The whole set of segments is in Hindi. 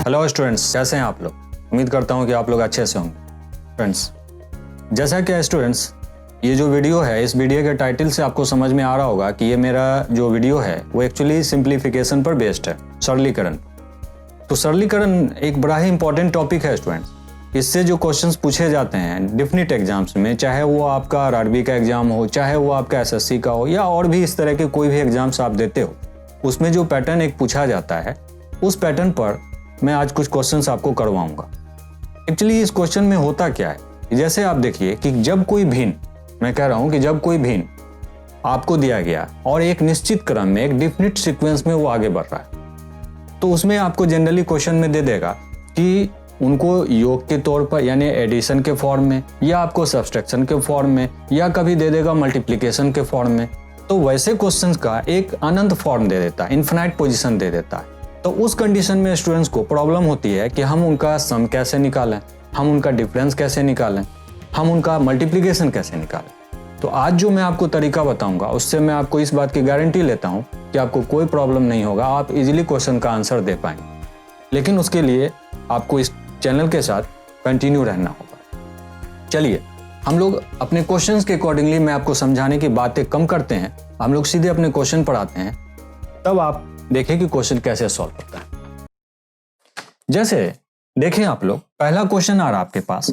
हेलो स्टूडेंट्स, कैसे हैं आप लोग। उम्मीद करता हूं कि आप लोग अच्छे से होंगे। फ्रेंड्स, जैसा कि स्टूडेंट्स, ये जो वीडियो है, इस वीडियो के टाइटल से आपको समझ में आ रहा होगा कि ये मेरा जो वीडियो है वो एक्चुअली सिंप्लीफिकेशन पर बेस्ड है, सरलीकरण। तो सरलीकरण एक बड़ा ही इंपॉर्टेंट टॉपिक है स्टूडेंट्स। इससे जो क्वेश्चंस पूछे जाते हैं डेफिनेट एग्जाम्स में, चाहे वो आपका आरआरबी का एग्जाम हो, चाहे वो आपका एसएससी का हो, या और भी इस तरह के कोई भी एग्जाम्स आप देते हो, उसमें जो पैटर्न एक पूछा जाता है, उस पैटर्न पर मैं आज कुछ क्वेश्चंस आपको करवाऊंगा। एक्चुअली इस क्वेश्चन में होता क्या है, जैसे आप देखिए कि जब कोई भिन्न, मैं कह रहा हूं कि जब कोई भिन्न आपको दिया गया और एक निश्चित क्रम में, एक डिफिनिट सीक्वेंस में वो आगे बढ़ रहा है, तो उसमें आपको जनरली क्वेश्चन में दे देगा कि उनको योग के तौर पर यानी एडिशन के फॉर्म में, या आपको सब्सट्रैक्शन के फॉर्म में, या कभी दे देगा मल्टीप्लिकेशन के फॉर्म में। तो वैसे क्वेश्चंस का एक अनंत फॉर्म दे देता है, इन्फिनाइट पोजीशन दे देता है। तो उस कंडीशन में स्टूडेंट्स को प्रॉब्लम होती है कि हम उनका सम कैसे निकालें, हम उनका डिफरेंस कैसे निकालें, हम उनका मल्टीप्लिकेशन कैसे निकालें। तो आज जो मैं आपको तरीका बताऊंगा, उससे मैं आपको इस बात की गारंटी लेता हूं कि आपको कोई प्रॉब्लम नहीं होगा, आप इजीली क्वेश्चन का आंसर दे पाएंगे। लेकिन उसके लिए आपको इस चैनल के साथ कंटिन्यू रहना होगा। चलिए हम लोग अपने क्वेश्चंस के अकॉर्डिंगली, मैं आपको समझाने की बातें कम करते हैं, हम लोग सीधे अपने क्वेश्चन पर आते हैं, तब आप देखें कि क्वेश्चन कैसे सॉल्व होता है। जैसे देखें आप लोग, पहला क्वेश्चन आ रहा आपके पास,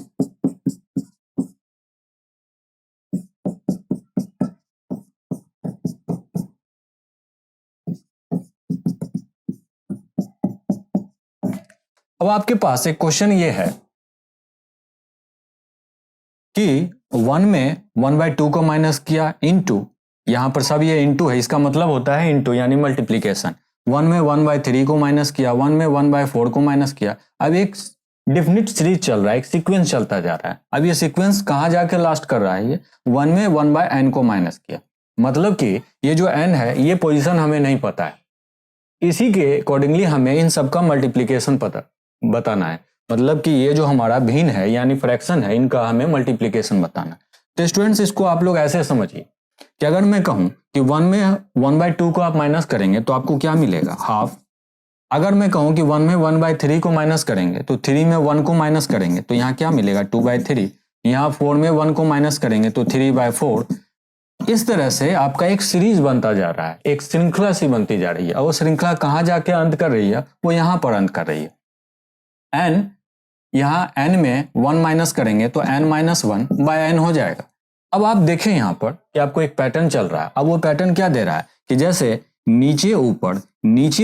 अब आपके पास एक क्वेश्चन ये है कि 1 में 1/2 को माइनस किया इनटू, यहां पर सब ये इनटू है, इसका मतलब होता है इनटू यानी मल्टीप्लिकेशन। 1 में 1/3 को माइनस किया, 1 में 1/4 को माइनस किया। अब एक डिफिनिट सीरीज चल रहा है, एक सीक्वेंस चलता जा रहा है। अब ये सीक्वेंस कहां जाके लास्ट कर रहा है, ये 1 में 1/n को माइनस किया, मतलब कि ये जो n है, ये पोजीशन हमें नहीं पता है, इसी के अकॉर्डिंगली हमें इन सबका मल्टीप्लिकेशन बताना है। मतलब कि ये जो हमारा भिन्न है यानी फ्रैक्शन है, इनका हमें मल्टीप्लिकेशन बताना है। तो स्टूडेंट्स, इसको आप लोग ऐसे समझिए कि अगर मैं कहूं कि 1 में 1/2 को आप माइनस करेंगे तो आपको क्या मिलेगा, हाफ। अगर मैं कहूं कि 1 में 1/3 को माइनस करेंगे तो 3 में 1 को माइनस करेंगे तो यहाँ क्या मिलेगा, 2/3। यहाँ 4 में 1 को माइनस करेंगे तो 3/4। इस तरह से आपका एक सीरीज बनता जा रहा है, एक श्रृंखला सी बनती जा रही है। और वो श्रृंखला कहाँ जाके अंत कर रही है, वो यहाँ पर अंत कर रही है। n, यहाँ n में 1 माइनस करेंगे तो n-1/n हो जाएगा। अब आप देखें यहाँ पर कि आपको एक पैटर्न चल रहा है। अब वो पैटर्न क्या दे रहा है कि जैसे नीचे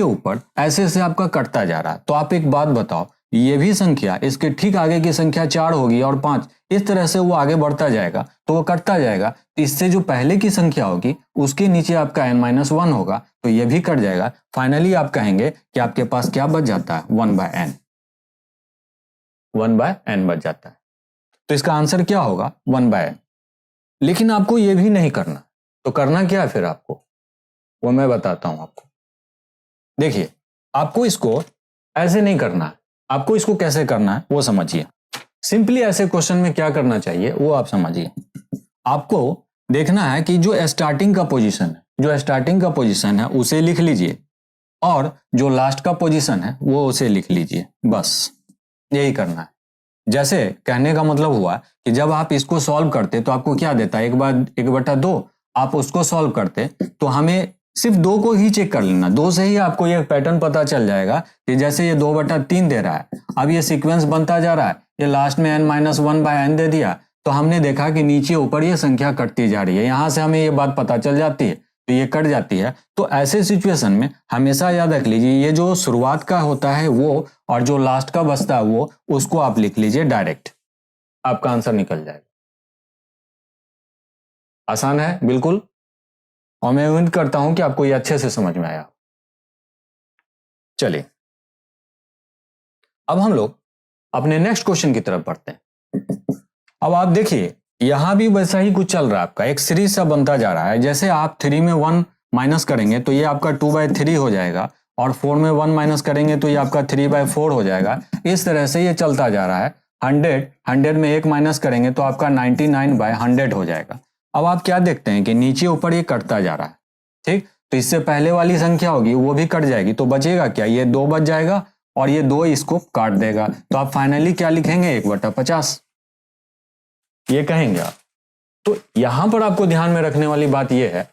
ऊपर ऐसे से आपका कटता जा रहा है। तो आप एक बात बताओ, ये भी संख्या, इसके ठीक आगे की संख्या 4 होगी और 5, इस तरह से वो आगे बढ़ता जाएगा, तो वो कटता जाएगा। तो इससे जो पहले की संख्या होगी उसके नीचे आपका n-1 होगा, तो ये भी कट जाएगा। फाइनली आप कहेंगे कि आपके पास क्या बच जाता है, 1/n बच जाता है। तो इसका आंसर क्या होगा, 1/n। लेकिन आपको ये भी नहीं करना, तो करना क्या है फिर आपको, वो मैं बताता हूं आपको। देखिए, आपको इसको ऐसे नहीं करना है, आपको इसको कैसे करना है वो समझिए। सिंपली ऐसे क्वेश्चन में क्या करना चाहिए वो आप समझिए। आपको देखना है कि जो स्टार्टिंग का पोजीशन है उसे लिख लीजिए, और जो लास्ट का पोजीशन है वो उसे लिख लीजिए, बस यही करना है। जैसे कहने का मतलब हुआ कि जब आप इसको सॉल्व करते तो आपको क्या देता है, 1/2, आप उसको सॉल्व करते तो हमें सिर्फ 2 को ही चेक कर लेना। 2 से ही आपको ये पैटर्न पता चल जाएगा कि जैसे ये 2/3 दे रहा है, अब ये सीक्वेंस बनता जा रहा है, ये लास्ट में n-1/n दे दिया, तो हमने देखा कि नीचे ऊपर ये संख्या कटती जा रही है। यहां से हमें ये बात पता चल जाती है, तो ये कट जाती है। तो ऐसे सिचुएशन में हमेशा याद रख लीजिए, ये जो शुरुआत का होता है वो, और जो लास्ट का बचता है वो, उसको आप लिख लीजिए डायरेक्ट, आपका आंसर निकल जाएगा। आसान है बिल्कुल, और मैं उम्मीद करता हूं कि आपको ये अच्छे से समझ में आया। चलिए अब हम लोग अपने नेक्स्ट क्वेश्चन की तरफ बढ़ते हैं। अब आप देखिए, यहां भी वैसा ही कुछ चल रहा है, आपका एक सीरीज सा बनता जा रहा है। जैसे आप 3 में 1 माइनस करेंगे तो ये आपका 2/3 हो जाएगा, और 4 में 1 माइनस करेंगे तो ये आपका 3/4 हो जाएगा। इस तरह से ये चलता जा रहा है। 100 में 1 माइनस करेंगे तो आपका 99/100 हो जाएगा। अब आप क्या देखते हैं कि नीचे ऊपर ये कटता जा रहा है, ठीक। तो इससे पहले वाली संख्या होगी वो भी कट जाएगी, तो बचेगा क्या, ये 2 बच जाएगा और ये 2 इसको काट देगा, तो आप फाइनली क्या लिखेंगे, 1/50 ये कहेंगे आप। तो यहां पर आपको ध्यान में रखने वाली बात यह है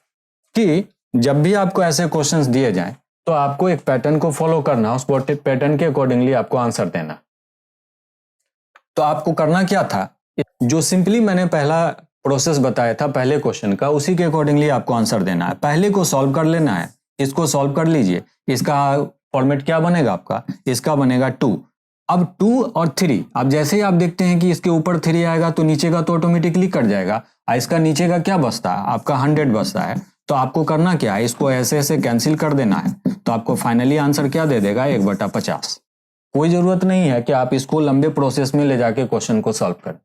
कि जब भी आपको ऐसे क्वेश्चंस दिए जाएं तो आपको एक पैटर्न को फॉलो करना, उस पैटर्न के अकॉर्डिंगली आपको आंसर देना। तो आपको करना क्या था, जो सिंपली मैंने पहला प्रोसेस बताया था पहले क्वेश्चन का, उसी के अकॉर्डिंगली आपको आंसर देना है। पहले को सॉल्व कर लेना है, इसको सॉल्व कर लीजिए। इसका फॉर्मेट क्या बनेगा आपका, इसका बनेगा 2। अब 2 और 3, अब जैसे ही आप देखते हैं कि इसके ऊपर 3 आएगा तो नीचे का तो ऑटोमेटिकली कट जाएगा, इसका नीचे का क्या बचता है, आपका 100 बचता है। तो आपको करना क्या है, इसको ऐसे ऐसे कैंसिल कर देना है, तो आपको फाइनली आंसर क्या दे देगा, 1/50। कोई जरूरत नहीं है कि आप इसको लंबे प्रोसेस में ले जाके क्वेश्चन को सॉल्व करें।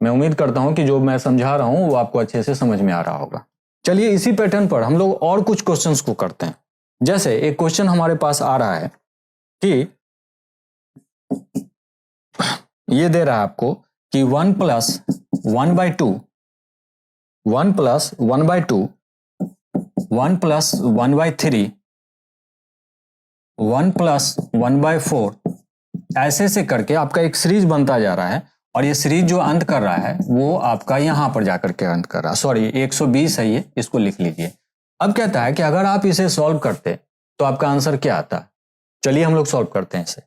मैं उम्मीद करता हूं कि जो मैं समझा रहा हूं वो आपको अच्छे से समझ में आ रहा होगा। चलिए इसी पैटर्न पर हम लोग और कुछ क्वेश्चंस को करते हैं। जैसे एक क्वेश्चन हमारे पास आ रहा है कि ये दे रहा है आपको कि 1 + 1/2, 1 + 1/2, 1 + 1/3, 1 + 1/4, ऐसे से करके आपका एक सीरीज बनता जा रहा है। और ये सीरीज जो अंत कर रहा है वो आपका यहां पर जाकर के अंत कर रहा है, सॉरी 120 है ये, इसको लिख लीजिए। अब कहता है कि अगर आप इसे सॉल्व करते तो आपका आंसर क्या आता। चलिए हम लोग सॉल्व करते हैं इसे।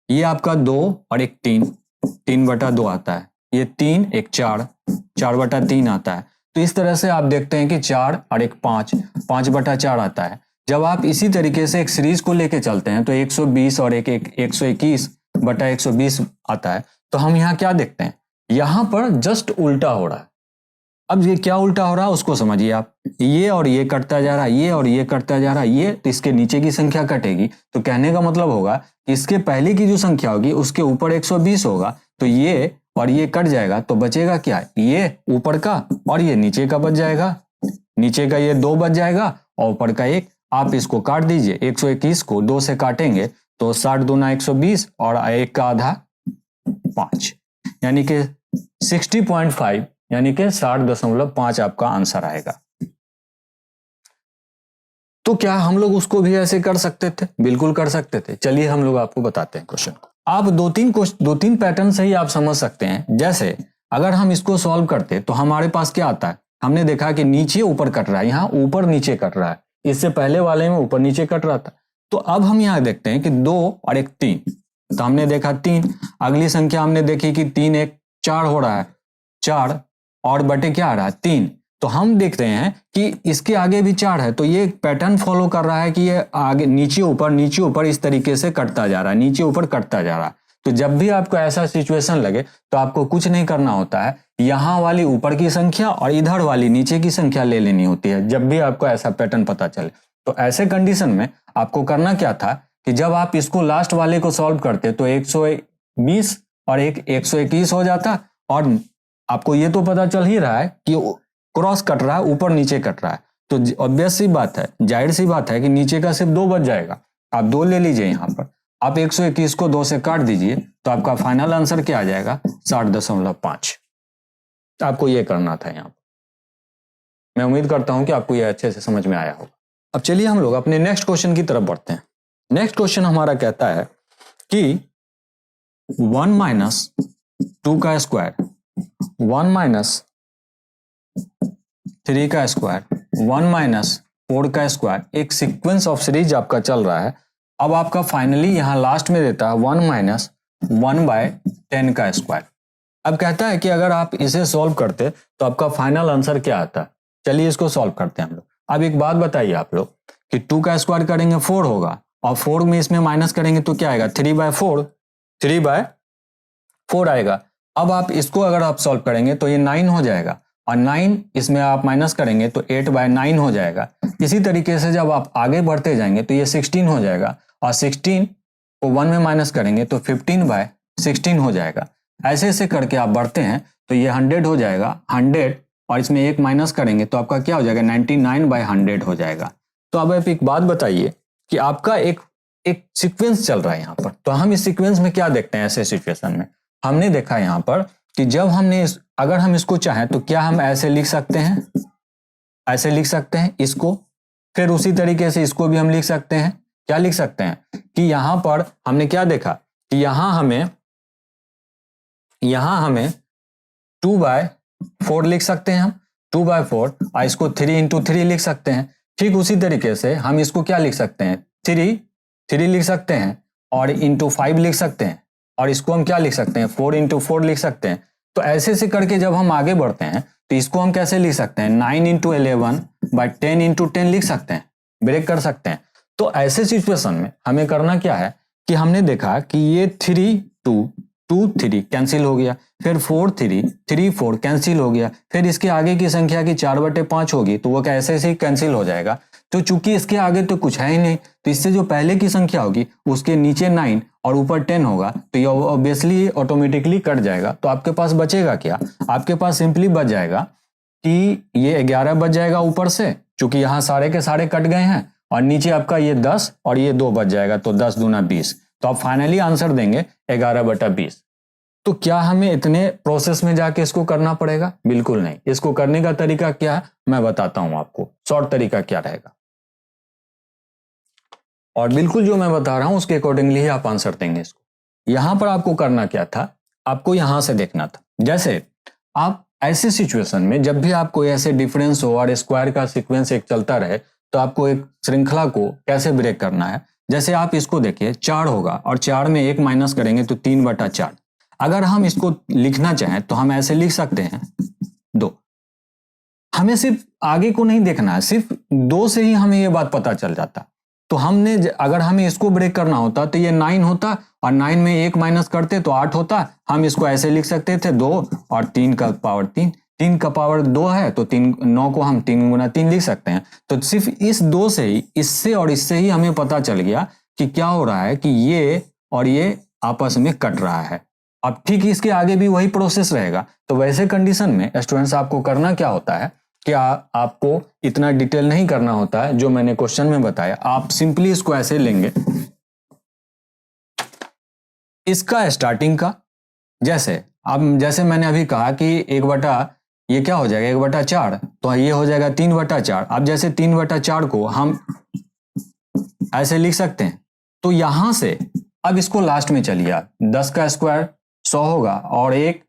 ये आपका 2 और एक 3, 3/2 आता है, ये 3 एक 4, 4/3 आता है। तो इस तरह से आप देखते हैं कि 4 और एक 5, 5/4 आता है। जब आप इसी तरीके से एक सीरीज को लेके चलते हैं तो 120 और एक 121/120 आता है। तो हम यहाँ क्या देखते हैं, यहां पर जस्ट उल्टा हो रहा है। अब ये क्या उल्टा हो रहा है उसको समझिए आप, ये और ये कटता जा रहा है, ये और ये कटता जा रहा है, ये तो इसके नीचे की संख्या कटेगी। तो कहने का मतलब होगा इसके पहले की जो संख्या होगी उसके ऊपर 120 होगा, तो ये और ये कट जाएगा, तो बचेगा क्या, ये ऊपर का और ये नीचे का बच जाएगा। नीचे का ये 2 बच जाएगा और ऊपर का 1। आप इसको काट दीजिए, 121 को 2 से काटेंगे तो 60 दूना 120 और 1 का आधा 5, यानी कि 60.5, यानी कि 60.5 आपका आंसर आएगा। तो क्या हम लोग उसको भी ऐसे कर सकते थे, बिल्कुल कर सकते थे। चलिए हम लोग आपको बताते हैं क्वेश्चन को। आप दो तीन पैटर्न से ही आप समझ सकते हैं। जैसे अगर हम इसको सॉल्व करते तो हमारे पास क्या आता है, हमने देखा कि नीचे ऊपर कट रहा है, यहाँ ऊपर नीचे कट रहा है, इससे पहले वाले में ऊपर नीचे कट रहा था। तो अब हम यहाँ देखते हैं कि 2 और एक 3, तो हमने देखा 3, अगली संख्या हमने देखी कि 3 एक 4 हो रहा है, 4 और बटे क्या आ रहा है 3। तो हम देखते हैं कि इसके आगे भी 4 है, तो ये पैटर्न फॉलो कर रहा है कि ये आगे नीचे ऊपर इस तरीके से कटता जा रहा है, नीचे ऊपर कटता जा रहा है। तो जब भी आपको ऐसा सिचुएशन लगे तो आपको कुछ नहीं करना होता है, यहाँ वाली ऊपर की संख्या और इधर वाली नीचे की संख्या ले लेनी होती है, जब भी आपको ऐसा पैटर्न पता चले। तो ऐसे कंडीशन में आपको करना क्या था कि जब आप इसको लास्ट वाले को सॉल्व करते तो 120 और एक 121 हो जाता, और आपको ये तो पता चल ही रहा है कि क्रॉस कट रहा है, ऊपर नीचे कट रहा है। तो ऑब्वियस सी बात है, जाहिर सी बात है कि नीचे का सिर्फ 2 बच जाएगा। आप 2 ले लीजिए, यहाँ पर आप 121 को 2 से काट दीजिए, तो आपका फाइनल आंसर क्या आ जाएगा, 60.5। आपको ये करना था यहाँ पर। मैं उम्मीद करता हूं कि आपको ये अच्छे से समझ में आया होगा। अब चलिए हम लोग अपने नेक्स्ट क्वेश्चन की तरफ बढ़ते हैं। नेक्स्ट क्वेश्चन हमारा कहता है कि 1 - 2 का स्क्वायर, 1 - 3 का स्क्वायर, 1 - 4 का स्क्वायर, एक सीक्वेंस ऑफ सीरीज आपका चल रहा है। अब आपका फाइनली यहां लास्ट में देता है 1 - 1/10 का स्क्वायर। अब कहता है कि अगर आप इसे सॉल्व करते तो आपका फाइनल आंसर क्या आता। चलिए इसको सॉल्व करते हैं हम लोग। अब एक बात बताइए आप लोग कि 2 का स्क्वायर करेंगे 4 होगा, और 4 में इसमें माइनस करेंगे तो क्या आएगा, 3/4, 3/4 आएगा। अब आप इसको अगर आप सॉल्व करेंगे तो ये 9 हो जाएगा, और 9 इसमें आप माइनस करेंगे तो 8/9 हो जाएगा। इसी तरीके से जब आप आगे बढ़ते जाएंगे तो ये 16 हो जाएगा, और 16 को 1 में माइनस करेंगे तो 15/16 हो जाएगा। ऐसे ऐसे करके आप बढ़ते हैं तो ये 100 हो जाएगा, 100 और इसमें 1 माइनस करेंगे तो आपका क्या हो जाएगा, 99/100 हो जाएगा। तो अब आप एक बात बताइए कि आपका एक सीक्वेंस चल रहा है यहाँ पर। तो हम इस सीक्वेंस में क्या देखते हैं, ऐसे सिचुएशन में हमने देखा यहाँ पर कि जब हमने अगर हम इसको चाहें तो क्या हम ऐसे लिख सकते हैं, ऐसे लिख सकते हैं इसको, फिर उसी तरीके से इसको भी हम लिख सकते हैं, क्या लिख सकते हैं कि यहाँ पर हमने क्या देखा कि यहाँ हमें 2/4 लिख सकते हैं हम 2/4 और इसको 3 × 3 लिख सकते हैं। ठीक उसी तरीके से हम इसको क्या लिख सकते हैं 3 लिख सकते हैं और इंटू 5 लिख सकते हैं और इसको हम क्या लिख सकते हैं 4 × 4 लिख सकते हैं। तो ऐसे से करके जब हम आगे बढ़ते हैं तो इसको हम कैसे लिख सकते हैं 9 × 11/10 × 10 लिख सकते हैं, ब्रेक कर सकते हैं। तो ऐसे सिचुएशन में हमें करना क्या है कि हमने देखा कि ये 3 2 2 3 कैंसिल हो गया, फिर 4 3 3 4 कैंसिल हो गया, फिर इसके आगे की संख्या की 4/5 होगी तो वो कैसे से कैंसिल हो जाएगा। तो चूंकि इसके आगे तो कुछ है ही नहीं तो इससे जो पहले की संख्या होगी उसके नीचे 9 और ऊपर 10 होगा तो ये ऑब्वियसली ऑटोमेटिकली कट जाएगा। तो आपके पास बचेगा क्या, आपके पास सिंपली बच जाएगा कि ये 11 बच जाएगा ऊपर से, चूंकि यहाँ सारे के सारे कट गए हैं, और नीचे आपका ये 10 और ये 2 बच जाएगा तो 10 दूना 20। तो आप फाइनली आंसर देंगे 11/20। तो क्या हमें इतने प्रोसेस में जाके इसको करना पड़ेगा? बिल्कुल नहीं। इसको करने का तरीका क्या है मैं बताता हूं आपको, शॉर्ट तरीका क्या रहेगा, और बिल्कुल जो मैं बता रहा हूं उसके अकॉर्डिंगली ही आप आंसर देंगे इसको। यहां पर आपको करना क्या था, आपको यहां से देखना था। जैसे आप ऐसे सिचुएशन में जब भी आपको ऐसे डिफरेंस हो और स्क्वायर का सीक्वेंस एक चलता रहे तो आपको एक श्रृंखला को कैसे ब्रेक करना है। जैसे आप इसको देखिए 4 होगा और 4 में 1 माइनस करेंगे तो 3/4। अगर हम इसको लिखना चाहें तो हम ऐसे लिख सकते हैं 2। हमें सिर्फ आगे को नहीं देखना है, सिर्फ 2 से ही हमें ये बात पता चल जाता। तो हमने अगर हमें इसको ब्रेक करना होता तो ये 9 होता और 9 में 1 माइनस करते तो 8 होता। हम इसको ऐसे लिख सकते थे 2 और 3 का पावर 3, 3 का पावर 2 है तो 9 को हम 3 × 3 लिख सकते हैं। तो सिर्फ इस 2 से ही, इससे और इससे ही हमें पता चल गया कि क्या हो रहा है कि ये और ये आपस में कट रहा है। अब ठीक इसके आगे भी वही प्रोसेस रहेगा। तो वैसे कंडीशन में स्टूडेंट्स आपको करना क्या होता है कि आपको इतना डिटेल नहीं करना होता है जो मैंने क्वेश्चन में बताया। आप सिंपली इसको ऐसे लेंगे, इसका स्टार्टिंग का जैसे मैंने अभी कहा कि ये क्या हो जाएगा 1/4 तो ये हो जाएगा 3/4। अब जैसे 3/4 को हम ऐसे लिख सकते हैं तो यहां से अब इसको लास्ट में चलिए आप 10 का स्क्वायर 100 होगा और 1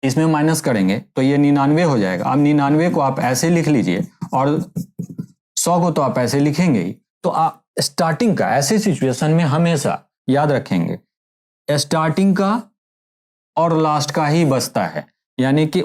इसमें माइनस करेंगे तो ये 99 हो जाएगा। अब 99 को आप ऐसे लिख लीजिए और 100 को तो आप ऐसे लिखेंगे ही। तो आप स्टार्टिंग का ऐसे सिचुएशन में हमेशा याद रखेंगे स्टार्टिंग का और लास्ट का ही बचता है, यानी कि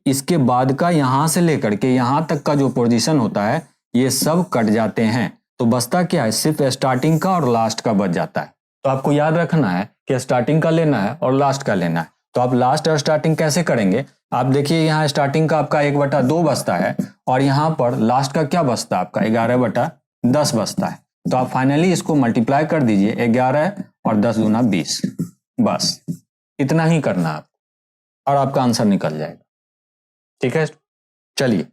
इसके बाद का यहां से लेकर के यहां तक का जो पोजीशन होता है ये सब कट जाते हैं। तो बचता क्या है, सिर्फ स्टार्टिंग का और लास्ट का बच जाता है। तो आपको याद रखना है कि स्टार्टिंग का लेना है और लास्ट का लेना है। तो आप लास्ट और स्टार्टिंग कैसे करेंगे, आप देखिए यहाँ स्टार्टिंग का आपका 1/2 बचता है और यहाँ पर लास्ट का क्या बचता है आपका 11/10 बचता है। तो आप फाइनली इसको मल्टीप्लाई कर दीजिए 11 और 10 दूना 20, बस इतना ही करना है आपको और आपका आंसर निकल जाएगा। ठीक है, चलिए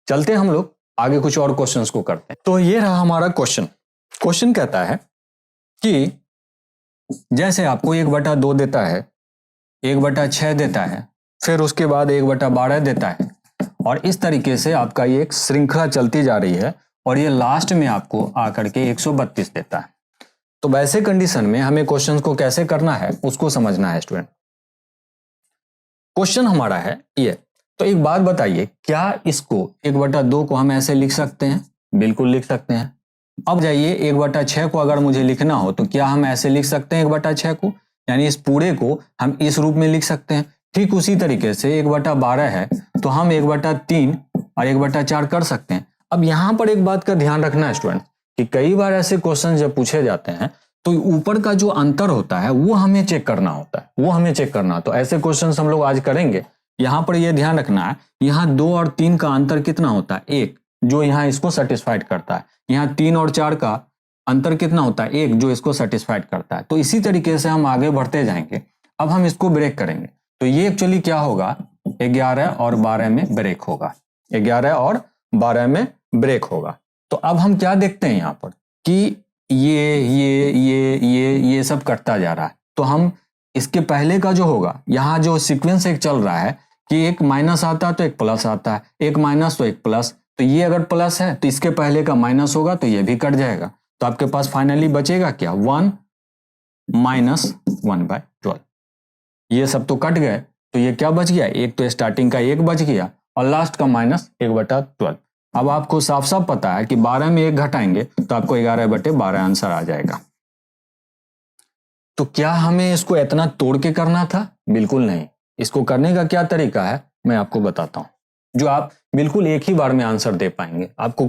चलते हम लोग आगे कुछ और क्वेश्चंस को करते हैं। तो ये रहा हमारा क्वेश्चन कहता है कि जैसे आपको 1/2 देता है, 1/6 देता है, फिर उसके बाद 1/12 देता है और इस तरीके से आपका ये एक श्रृंखला चलती जा रही है और ये लास्ट में आपको आकर के 132 देता है। तो वैसे कंडीशन में हमें क्वेश्चन को कैसे करना है उसको समझना है स्टूडेंट। क्वेश्चन हमारा है ये, तो एक बात बताइए, क्या इसको 1/2 को हम ऐसे लिख सकते हैं? बिल्कुल लिख सकते हैं। अब जाइए 1/6 को अगर मुझे लिखना हो तो क्या हम ऐसे लिख सकते हैं 1/6 को, यानी इस पूरे को हम इस रूप में लिख सकते हैं। ठीक उसी तरीके से 1/12 है तो हम 1/3 और 1/4 कर सकते हैं। अब यहाँ पर एक बात का ध्यान रखना है स्टूडेंट कि कई बार ऐसे क्वेश्चन जब पूछे जाते हैं तो ऊपर का जो अंतर होता है वो हमें चेक करना होता है, तो ऐसे क्वेश्चन हम लोग आज करेंगे। यहाँ पर यह ध्यान रखना है, यहाँ 2 और 3 का अंतर कितना होता है 1, जो यहाँ इसको सेटिस्फाइड करता है। यहाँ 3 और 4 का अंतर कितना होता है 1, जो इसको सेटिस्फाइड करता है। तो इसी तरीके से हम आगे बढ़ते जाएंगे। अब हम इसको ब्रेक करेंगे तो ये एक्चुअली क्या होगा 11 और 12 में ब्रेक होगा, 11 और 12 में ब्रेक होगा। तो अब हम क्या देखते हैं यहाँ पर कि ये सब कटता जा रहा है। तो हम इसके पहले का जो होगा, यहाँ जो सीक्वेंस एक चल रहा है कि एक माइनस आता है तो एक प्लस आता है, एक माइनस तो एक प्लस, तो ये अगर प्लस है तो इसके पहले का माइनस होगा तो ये भी कट जाएगा। तो आपके पास फाइनली बचेगा क्या, 1 माइनस 1/12। ये सब तो कट गए, तो ये क्या बच गया, एक तो स्टार्टिंग का 1 बच गया और लास्ट का माइनस 1/12। अब आपको साफ साफ पता है कि 12 में 1 घटाएंगे तो आपको 11/12 आंसर आ जाएगा। तो क्या हमें इसको इतना तोड़ के करना था? बिल्कुल नहीं। इसको करने का क्या तरीका है मैं आपको बताता हूं, जो आप बिल्कुल एक ही बार में आंसर दे पाएंगे। आपको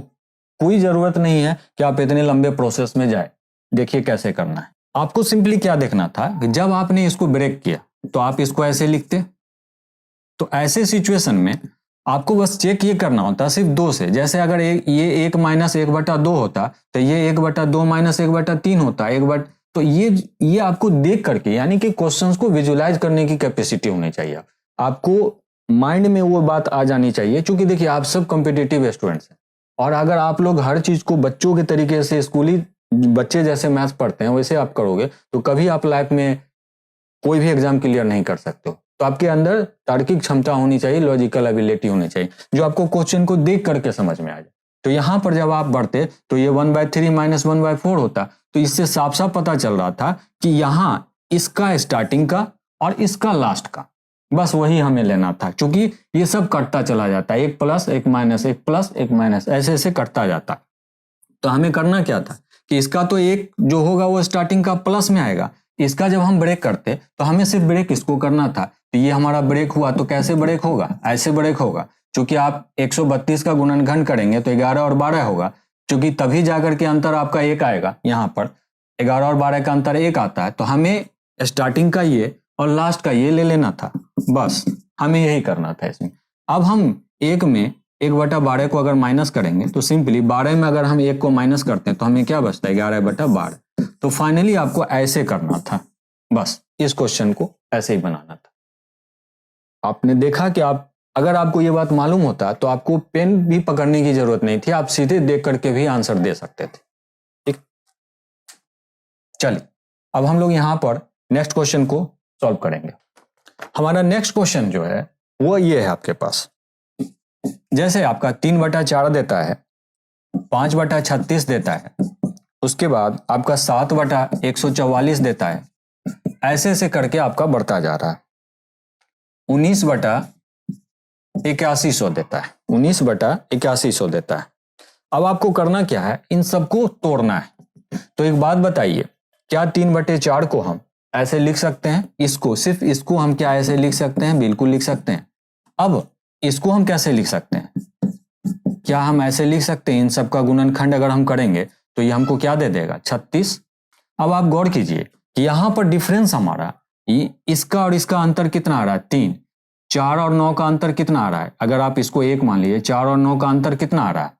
कोई जरूरत नहीं है कि आप इतने लंबे प्रोसेस में जाए। देखिए कैसे करना है। आपको सिंपली क्या देखना था कि जब आपने इसको ब्रेक किया तो आप इसको ऐसे लिखते, तो ऐसे सिचुएशन में आपको बस चेक ये करना होता सिर्फ 2 से। जैसे अगर ये 1 माइनस 1/2 होता तो ये 1/2 माइनस 1/3 होता, तो ये आपको देख करके, यानी कि क्वेश्चंस को विजुलाइज करने की कैपेसिटी होनी चाहिए। आपको माइंड में वो बात आ जानी चाहिए, क्योंकि देखिए आप सब कॉम्पिटिटिव स्टूडेंट्स हैं और अगर आप लोग हर चीज को बच्चों के तरीके से, स्कूली बच्चे जैसे मैथ्स पढ़ते हैं वैसे आप करोगे तो कभी आप लाइफ में कोई भी एग्जाम क्लियर नहीं कर सकते हो। तो आपके अंदर तार्किक क्षमता होनी चाहिए, लॉजिकल एबिलिटी होनी चाहिए, जो आपको क्वेश्चन को देख करके समझ में आ जाए। तो यहां पर जब आप बढ़ते तो ये 1/3 माइनस 1/4 होता, तो इससे साफ साफ पता चल रहा था कि यहाँ इसका स्टार्टिंग का और इसका लास्ट का बस वही हमें लेना था, क्योंकि ये सब कटता चला जाता है, 1 प्लस 1 माइनस 1 प्लस 1 माइनस ऐसे ऐसे कटता जाता। तो हमें करना क्या था कि इसका तो 1 जो होगा वो स्टार्टिंग का प्लस में आएगा, इसका जब हम ब्रेक करते तो हमें सिर्फ ब्रेक इसको करना था। तो ये हमारा ब्रेक हुआ, तो कैसे ब्रेक होगा, ऐसे ब्रेक होगा। क्योंकि आप 132 का गुणनखंड करेंगे तो 11 और 12 होगा, क्योंकि तभी जाकर के अंतर आपका 1 आएगा। यहाँ पर 11 और 12 का अंतर 1 आता है, तो हमें स्टार्टिंग का ये और लास्ट का ये ले लेना था, बस हमें यही करना था इसमें। अब हम 1 में 1/12 को अगर माइनस करेंगे तो सिंपली 12 में अगर हम 1 को माइनस करते हैं तो हमें क्या बचता है, 11/12। तो फाइनली आपको ऐसे करना था, बस इस क्वेश्चन को ऐसे ही बनाना था। आपने देखा कि अगर आपको ये बात मालूम होता तो आपको पेन भी पकड़ने की जरूरत नहीं थी, आप सीधे देख करके भी आंसर दे सकते थे। ठीक, चलिए अब हम लोग यहां पर नेक्स्ट क्वेश्चन को सॉल्व करेंगे। हमारा नेक्स्ट क्वेश्चन जो है वो ये है आपके पास। जैसे आपका 3/4 देता है, 5/36 देता है, उसके बाद आपका 7/144 देता है, ऐसे ऐसे करके आपका बढ़ता जा रहा है। 19/8100 देता है, 19/8100 देता है। अब आपको करना क्या है, इन सबको तोड़ना है। तो एक बात बताइए, क्या 3/4 को हम ऐसे लिख सकते हैं, इसको सिर्फ इसको हम क्या ऐसे लिख सकते हैं, बिल्कुल लिख सकते हैं। अब इसको हम कैसे लिख सकते हैं, क्या हम ऐसे लिख सकते हैं, इन सब का गुणनखंड अगर हम करेंगे तो ये हमको क्या दे देगा, 36। अब आप गौर कीजिए कि यहां पर डिफरेंस हमारा इसका और इसका अंतर कितना आ रहा है, 3। 4 और 9 का अंतर कितना आ रहा है, अगर आप इसको 1 मान लीजिए, 4 और 9 का अंतर कितना आ रहा है,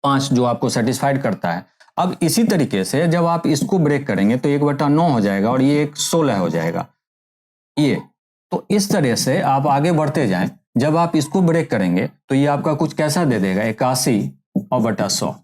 5, जो आपको सेटिस्फाइड करता है। अब इसी तरीके से जब आप इसको ब्रेक करेंगे तो 1/9 हो जाएगा और ये 16 हो जाएगा ये। तो इस तरह से आप आगे बढ़ते जाएं, जब आप इसको ब्रेक करेंगे तो ये आपका कुछ कैसा दे देगा, 81/100,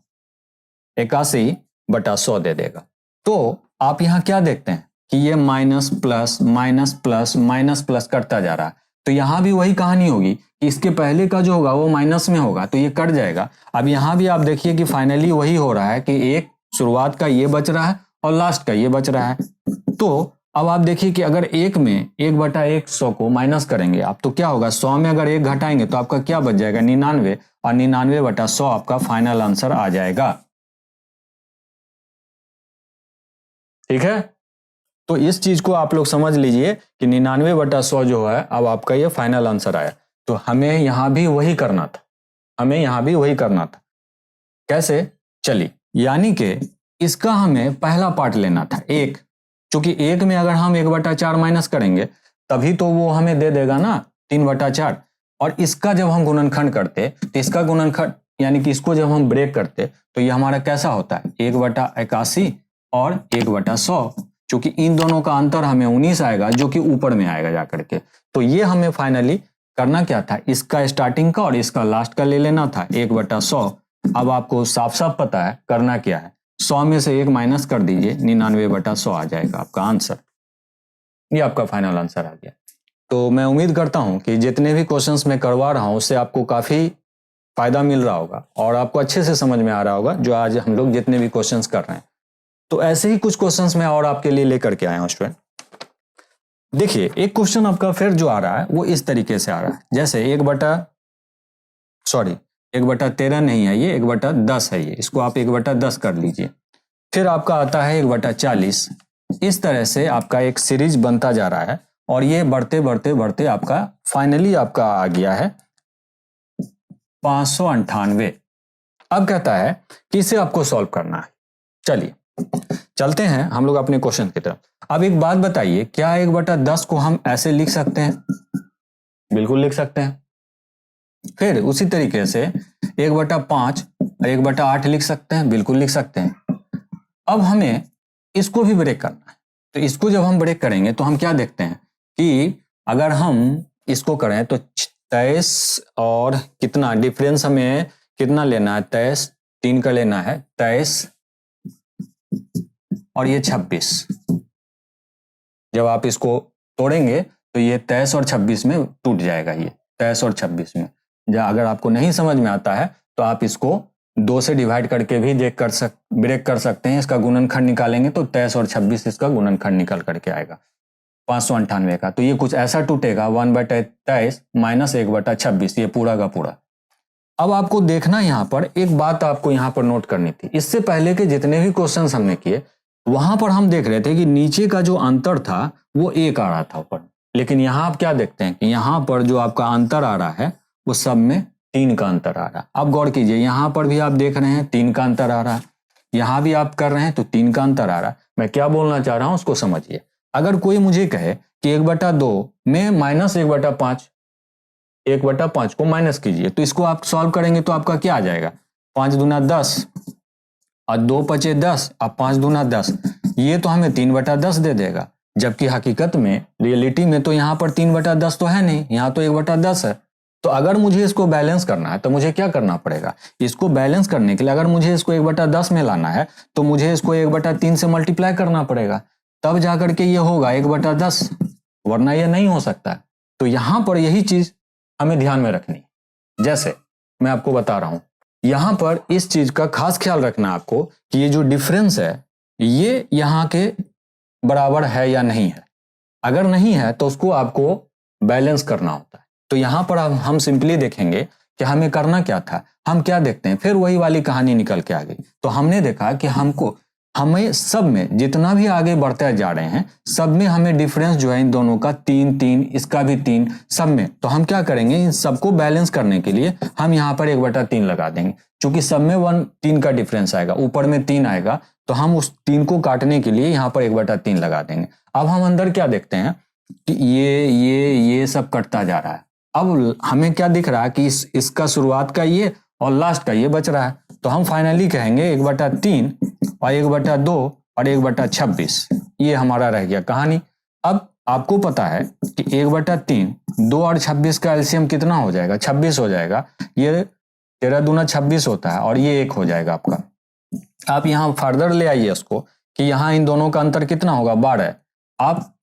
81/100 दे देगा। तो आप यहाँ क्या देखते हैं कि ये minus plus minus plus minus plus करता जा रहा है। तो यहाँ भी वही कहानी होगी कि इसके पहले का जो होगा वो माइनस में होगा, तो ये कट जाएगा। अब यहाँ भी आप देखिए कि फाइनली वही हो रहा है कि एक शुरुआत का ये बच रहा है और लास्ट का ये बच रहा है। तो अब आप देखिए कि अगर 1 में 1/100 को माइनस करेंगे आप तो क्या होगा, 100 में अगर 1 घटाएंगे तो आपका क्या बच जाएगा, 99, और 99/100 आपका फाइनल आंसर आ जाएगा। ठीक है, तो इस चीज को आप लोग समझ लीजिए कि 99/100 जो है अब आपका ये फाइनल आंसर आया। तो हमें यहां भी वही करना था, हमें यहां भी वही करना था। कैसे, चलिए, यानी कि इसका हमें पहला पार्ट लेना था 1, क्योंकि 1 में अगर हम 1/4 माइनस करेंगे तभी तो वो हमें दे देगा ना 3/4। और इसका जब हम गुणनखंड करते तो इसका गुणनखंड यानी कि इसको जब हम ब्रेक करते तो ये हमारा कैसा होता है, 1/81 और 1/100, क्योंकि इन दोनों का अंतर हमें 19 आएगा जो कि ऊपर में आएगा जाकर के। तो ये हमें फाइनली करना क्या था, इसका स्टार्टिंग का और इसका लास्ट का ले लेना था 1/100। अब आपको साफ साफ पता है करना क्या है, 100 में से 1 माइनस कर दीजिए, 99/100 आ जाएगा आपका आंसर। ये आपका फाइनल आंसर आ गया। तो मैं उम्मीद करता हूं कि जितने भी क्वेश्चंस मैं करवा रहा हूं उससे आपको काफी फायदा मिल रहा होगा और आपको अच्छे से समझ में आ रहा होगा, जो आज हम लोग जितने भी क्वेश्चंस कर रहे हैं। तो ऐसे ही कुछ क्वेश्चंस मैं और आपके लिए लेकर के आया हूं स्टूडेंट। देखिए एक क्वेश्चन आपका फिर जो आ रहा है वो इस तरीके से आ रहा है, जैसे 1/13 नहीं है ये, 1/10 है ये, इसको आप 1/10 कर लीजिए। फिर आपका आता है 1/40। इस तरह से आपका एक सीरीज बनता जा रहा है और ये बढ़ते बढ़ते बढ़ते आपका फाइनली आपका आ गया है 598। अब कहता है कि इसे आपको सॉल्व करना है। चलिए चलते हैं हम लोग अपने क्वेश्चन की तरफ। अब एक बात बताइए, क्या 1/10 को हम ऐसे लिख सकते हैं? बिल्कुल लिख सकते हैं। फिर उसी तरीके से 1/5 और 1/8 लिख सकते हैं, बिल्कुल लिख सकते हैं। अब हमें इसको भी ब्रेक करना है, तो इसको जब हम ब्रेक करेंगे तो हम क्या देखते हैं कि अगर हम इसको करें तो 23 और कितना डिफरेंस हमें कितना लेना है, 23 3 का लेना है, 23 और ये 26। जब आप इसको तोड़ेंगे तो ये 23 और 26 में टूट जाएगा, ये 23 और 26 में। अगर आपको नहीं समझ में आता है तो आप इसको 2 से डिवाइड करके भी ब्रेक कर सकते हैं। इसका गुणनखंड निकालेंगे तो 23 और 26 इसका गुणनखंड निकल करके आएगा 598 का। तो ये कुछ ऐसा टूटेगा 1/23 माइनस 1/26, ये पूरा का पूरा। अब आपको देखना यहाँ पर एक बात आपको यहाँ पर नोट करनी थी। इससे पहले के जितने भी क्वेश्चंस हमने किए वहां पर हम देख रहे थे कि नीचे का जो अंतर था वो 1 आ रहा था ऊपर, लेकिन यहाँ आप क्या देखते हैं कि यहाँ पर जो आपका अंतर आ रहा है वो सब में 3 का अंतर आ रहा है। अब गौर कीजिए, यहाँ पर भी आप देख रहे हैं 3 का अंतर आ रहा है, यहाँ भी आप कर रहे हैं तो 3 का अंतर आ रहा है। मैं क्या बोलना चाह रहा हूं उसको समझिए। अगर कोई मुझे कहे कि 1/2 में माइनस 1/5, 1/5 को माइनस कीजिए, तो इसको आप सॉल्व करेंगे तो आपका क्या आ जाएगा, 5 दूना 10 और 2 पचे 10 और 5 दूना 10, ये तो हमें 3/10 दे देगा। जबकि हकीकत में रियलिटी में तो यहाँ पर 3/10 तो है नहीं, यहाँ तो 1/10 है। तो अगर मुझे इसको बैलेंस करना है तो मुझे क्या करना पड़ेगा, इसको बैलेंस करने के लिए अगर मुझे इसको 1/10 में लाना है तो मुझे इसको 1/3 से मल्टीप्लाई करना पड़ेगा, तब जाकर के ये होगा 1/10, वरना ये नहीं हो सकता। तो यहाँ पर यही चीज हमें ध्यान में रखनी। जैसे मैं आपको बता रहा हूं, यहां पर इस चीज का खास ख्याल रखना आपको कि ये जो डिफरेंस है ये यहां के बराबर है या नहीं है। अगर नहीं है तो उसको आपको बैलेंस करना होता है। तो यहां पर हम सिंपली देखेंगे कि हमें करना क्या था। हम क्या देखते हैं, फिर वही वाली कहानी निकल के आ गई। तो हमने देखा कि हमें सब में जितना भी आगे बढ़ते जा रहे हैं सब में हमें डिफरेंस जो है इन दोनों का 3, इसका भी 3, सब में। तो हम क्या करेंगे, इन सबको बैलेंस करने के लिए हम यहाँ पर 1/3 लगा देंगे। चूंकि सब में 3 का डिफरेंस आएगा, ऊपर में 3 आएगा, तो हम उस 3 को काटने के लिए यहाँ पर 1/3 लगा देंगे। अब हम अंदर क्या देखते हैं कि ये सब कटता जा रहा है। अब हमें क्या दिख रहा है कि इसका शुरुआत का ये और लास्ट का ये बच रहा है। तो हम फाइनली कहेंगे 1/3 और 1/2 और 1/26, ये हमारा रह गया कहानी। अब आपको पता है कि 1/3, 2 और 26 का एलसीएम कितना हो जाएगा, 26 हो जाएगा। ये 13 दूना 26 होता है और ये 1 हो जाएगा आपका। आप यहाँ फर्दर ले आइए उसको कि यहाँ इन दोनों का अंतर कितना होगा, 12। आप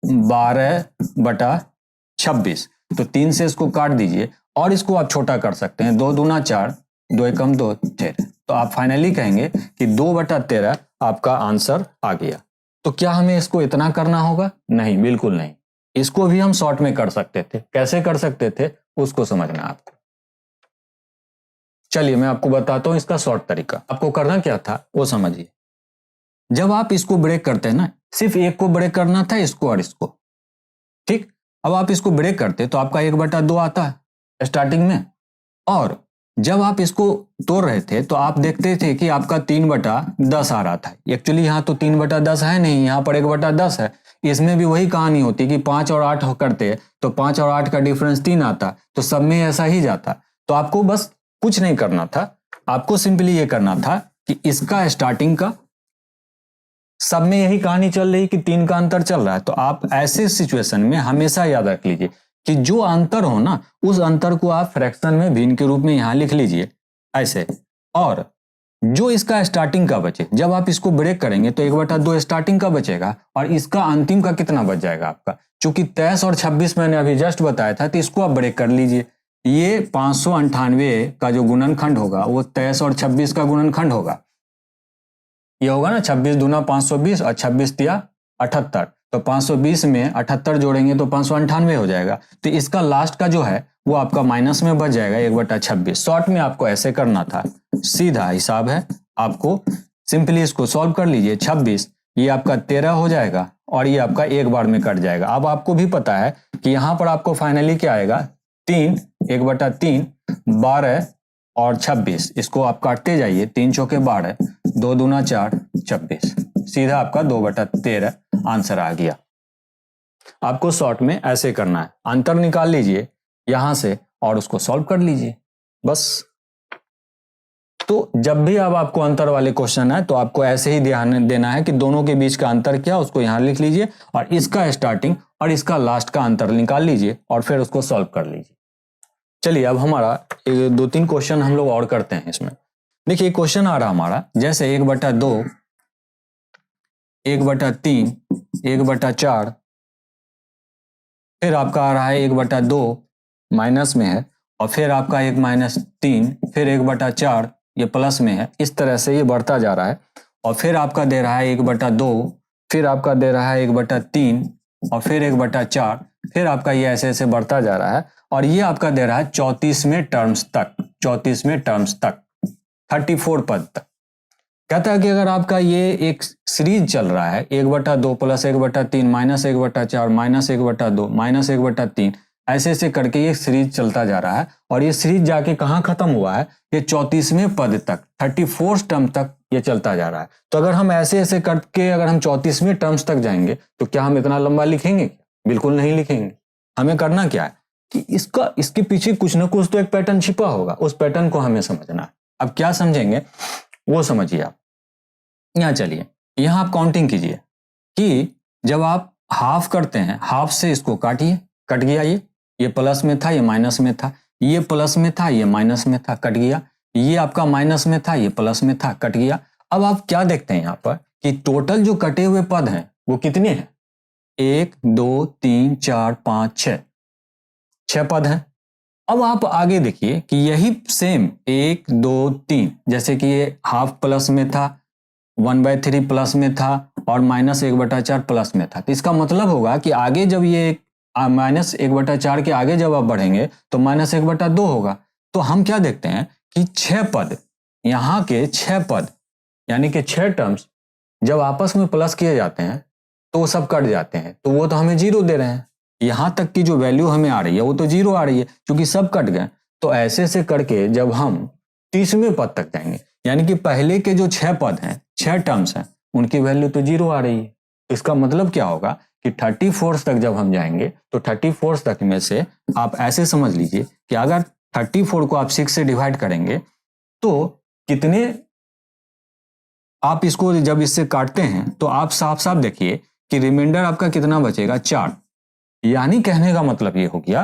12/26, तो 3 से इसको काट दीजिए और इसको आप छोटा कर सकते हैं। 2 दूना 4, 2 एकम 2, 13। तो आप फाइनली कहेंगे कि 2/13 आपका आंसर आ गया। तो क्या हमें इसको इतना करना होगा? नहीं, बिल्कुल नहीं। इसको भी हम शॉर्ट में कर सकते थे। कैसे कर सकते थे उसको समझना आपको। चलिए मैं आपको बताता हूं इसका शॉर्ट तरीका। आपको करना क्या था वो समझिए। जब आप इसको ब्रेक करते हैं ना, सिर्फ एक को ब्रेक करना था, इसको और इसको, ठीक। अब आप इसको ब्रेक करते तो आपका 1/2 आता है स्टार्टिंग में, और जब आप इसको तोड़ रहे थे तो आप देखते थे कि आपका 3/10 आ रहा था। एक्चुअली यहाँ तो 3/10 है नहीं, यहाँ पर 1/10 है। इसमें भी वही कहानी होती कि 5 और 8 करते तो 5 और 8 का डिफरेंस 3 आता, तो सब में ऐसा ही जाता। तो आपको बस कुछ नहीं करना था, आपको सिंपली ये करना था कि इसका स्टार्टिंग का सब में यही कहानी चल रही कि 3 का अंतर चल रहा है। तो आप ऐसे सिचुएशन में हमेशा याद रख लीजिए कि जो अंतर हो ना, उस अंतर को आप फ्रैक्शन में भिन्न के रूप में यहां लिख लीजिए ऐसे, और जो इसका स्टार्टिंग का बचे, जब आप इसको ब्रेक करेंगे तो 1/2 स्टार्टिंग का बचेगा और इसका अंतिम का कितना बच जाएगा आपका। चूंकि 23 और 26 मैंने अभी जस्ट बताया था, तो इसको आप ब्रेक कर लीजिए। ये 598 का जो गुणनखंड होगा वो 23 और 26 का गुणनखंड होगा। ये होगा ना 26 दूना 520 और 26 तिया 78, तो 520 में 78 जोड़ेंगे तो 598 हो जाएगा। तो इसका लास्ट का जो है वो आपका माइनस में बच जाएगा 1/26। शॉर्ट में आपको ऐसे करना था, सीधा हिसाब है, आपको सिंपली इसको सॉल्व कर लीजिए। 26 ये आपका 13 हो जाएगा और ये आपका एक बार में कट जाएगा। अब आपको भी पता है कि यहाँ पर आपको फाइनली क्या आएगा, 3 1/3 12 और 26, इसको आप काटते जाइए, 3 चौके 12, 2 दूना 4 26, सीधा आपका 2/13 आंसर आ गया। आपको शॉर्ट में ऐसे करना है, अंतर निकाल लीजिए यहां से और उसको सॉल्व कर लीजिए बस। तो जब भी अब आपको अंतर वाले क्वेश्चन है तो आपको ऐसे ही ध्यान देना है कि दोनों के बीच का अंतर क्या, उसको यहां लिख लीजिए और इसका स्टार्टिंग और इसका लास्ट का अंतर निकाल लीजिए और फिर उसको सॉल्व कर लीजिए। चलिए अब हमारा 2-3 क्वेश्चन हम लोग और करते हैं इसमें। देखिए क्वेश्चन आ रहा हमारा जैसे 1/2, 1/3, 1/4, फिर आपका आ रहा है 1/2 माइनस में है और फिर आपका 1-3, फिर 1/4 ये प्लस में है। इस तरह से ये बढ़ता जा रहा है और फिर आपका दे रहा है 1/2, फिर आपका दे रहा है 1/3 और फिर 1/4, फिर आपका ये ऐसे ऐसे बढ़ता जा रहा है और ये आपका दे रहा है 34वें टर्म्स तक, 34वें टर्म्स तक, 34 पद तक। कहता है कि अगर आपका ये एक सीरीज चल रहा है 1/2 प्लस 1/3 माइनस 1/4 माइनस 1/2 माइनस 1/3, ऐसे ऐसे करके ये सीरीज चलता जा रहा है और ये सीरीज जाके कहाँ खत्म हुआ है, ये 34वें पद तक, 34 टर्म तक ये चलता जा रहा है। तो अगर हम ऐसे ऐसे करके अगर हम 34वें टर्म्स तक जाएंगे तो क्या हम इतना लंबा लिखेंगे? बिल्कुल नहीं लिखेंगे। हमें करना क्या है कि इसके पीछे कुछ ना कुछ तो एक पैटर्न छिपा होगा, उस पैटर्न को हमें समझना है। अब क्या समझेंगे वो समझिए आप। यहाँ चलिए, यहाँ आप काउंटिंग कीजिए कि जब आप हाफ करते हैं, हाफ से इसको काटिए, कट गया, ये प्लस में था, ये माइनस में था, ये प्लस में था, ये माइनस में था, कट गया, ये आपका माइनस में था, ये प्लस में था, कट गया। अब आप क्या देखते हैं यहाँ पर कि टोटल जो कटे हुए पद हैं वो कितने हैं? 1 2 3 4 5 6, 6 पद हैं। अब आप आगे देखिए कि यही सेम 1 2 3, जैसे कि ये हाफ प्लस में था, 1/3 प्लस में था और माइनस 1/4 प्लस में था। तो इसका मतलब होगा कि आगे जब ये माइनस 1/4 के आगे जब आप बढ़ेंगे तो माइनस 1/2 होगा। तो हम क्या देखते हैं कि 6 पद, यहाँ के 6 पद यानी कि 6 टर्म्स जब आपस में प्लस किए जाते हैं तो वो सब कट जाते हैं, तो वो तो हमें 0 दे रहे हैं। यहाँ तक की जो वैल्यू हमें आ रही है वो तो 0 आ रही है क्योंकि सब कट गए। तो ऐसे ऐसे करके जब हम 30वें पद तक जाएंगे यानी कि पहले के जो 6 पद हैं, 6 टर्म्स हैं, उनकी वैल्यू तो 0 आ रही है। इसका मतलब क्या होगा कि 34 तक जब हम जाएंगे तो 34 तक में से आप ऐसे समझ लीजिए कि अगर 34 को आप 6 से डिवाइड करेंगे तो कितने, आप इसको जब इससे काटते हैं तो आप साफ साफ देखिए कि रिमाइंडर आपका कितना बचेगा, 4। यानी कहने का मतलब ये हो गया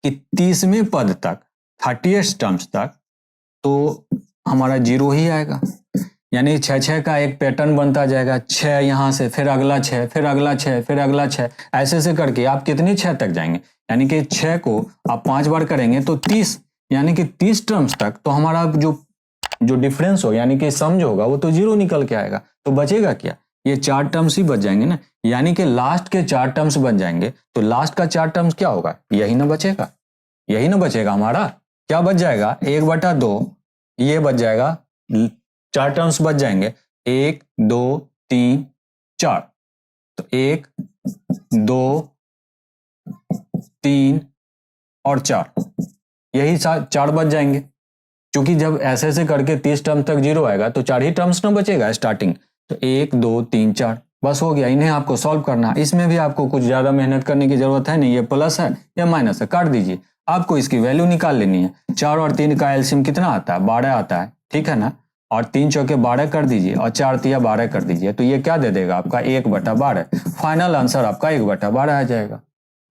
कि 30वें पद तक, 30th टर्म्स तक तो हमारा 0 ही आएगा। यानी 6 का एक पैटर्न बनता जाएगा, 6 यहाँ से, फिर अगला 6, फिर अगला 6, फिर अगला 6, ऐसे ऐसे करके आप कितने 6 तक जाएंगे। यानी कि 6 को आप 5 बार करेंगे तो 30, यानी कि 30 टर्म्स तक तो हमारा जो डिफरेंस हो यानी कि सम जो होगा वो तो 0 निकल के आएगा। तो बचेगा क्या, ये 4 टर्म्स ही बच जाएंगे ना, यानी कि लास्ट के 4 टर्म्स बच जाएंगे। तो लास्ट का 4 टर्म्स क्या होगा, यही ना बचेगा, यही ना बचेगा हमारा। क्या बच जाएगा, 1/2 ये बच जाएगा, 4 टर्म्स बच जाएंगे, 1 2 3 4। तो 1 2 3 और 4, यही 4 बच जाएंगे। क्योंकि जब ऐसे ऐसे करके 30 टर्म तक 0 आएगा तो 4 ही टर्म्स ना बचेगा स्टार्टिंग। तो 1 2 3 4 बस हो गया। इन्हें आपको सॉल्व करना है, इसमें भी आपको कुछ ज्यादा मेहनत करने की जरूरत है नहीं। ये प्लस है या माइनस है, काट दीजिए, आपको इसकी वैल्यू निकाल लेनी है। 4 और 3 का एलसीएम कितना आता है, 12 आता है, ठीक है ना। और 3 चौके 12 कर दीजिए और 4 तिया 12 कर दीजिए, तो ये क्या दे देगा आपका 1/12। फाइनल आंसर आपका 1/12 आ जाएगा।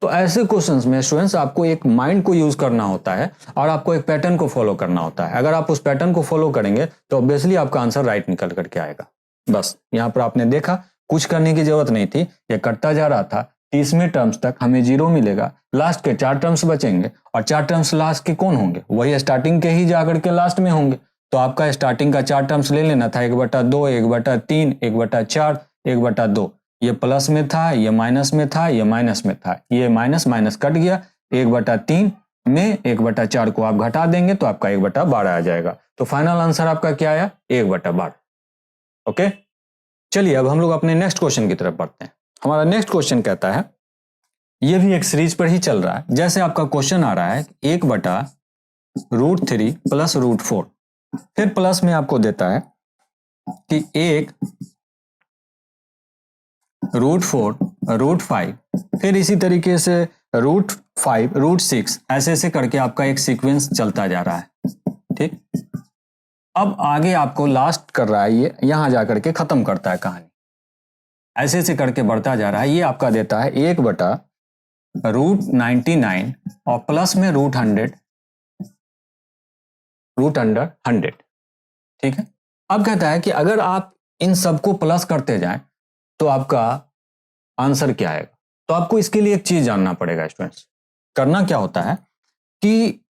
तो ऐसे क्वेश्चंस में स्टूडेंट्स आपको एक माइंड को यूज करना होता है और आपको एक पैटर्न को फॉलो करना होता है। अगर आप उस पैटर्न को फॉलो करेंगे तो ऑब्वियसली आपका आंसर राइट निकल करके आएगा। बस यहाँ पर आपने देखा, कुछ करने की जरूरत नहीं थी, ये कटता जा रहा था। 30वें टर्म्स तक हमें 0 मिलेगा, लास्ट के 4 टर्म्स बचेंगे और 4 टर्म्स लास्ट के कौन होंगे, वही स्टार्टिंग के ही जाकर के लास्ट में होंगे। तो आपका स्टार्टिंग का 4 टर्म्स ले लेना था, 1/2, 1/3, 1/4, 1/2। ये प्लस में था, ये माइनस में था, ये माइनस में था, ये माइनस माइनस कट गया। 1/3 में 1/4 को आप घटा देंगे तो आपका 1/12 आ जाएगा। तो फाइनल आंसर आपका क्या आया? 1/12। ओके, चलिए अब हम लोग अपने नेक्स्ट क्वेश्चन की तरफ बढ़ते हैं। हमारा नेक्स्ट क्वेश्चन कहता है, ये भी एक सीरीज पर ही चल रहा है। जैसे आपका क्वेश्चन आ रहा है 1/√3 प्लस √4, फिर प्लस में आपको देता है कि 1√4 √5, फिर इसी तरीके से √5 √6, ऐसे ऐसे करके आपका एक सीक्वेंस चलता जा रहा है। ठीक, अब आगे आपको लास्ट कर रहा है, ये यहां जाकर के खत्म करता है कहानी। ऐसे ऐसे करके बढ़ता जा रहा है। ये आपका देता है 1/√99 और प्लस में √100 √100। ठीक है, अब कहता है कि अगर आप इन सबको प्लस करते जाएं तो आपका आंसर क्या आएगा। तो आपको इसके लिए एक चीज जानना पड़ेगा स्टूडेंट्स। करना क्या होता है कि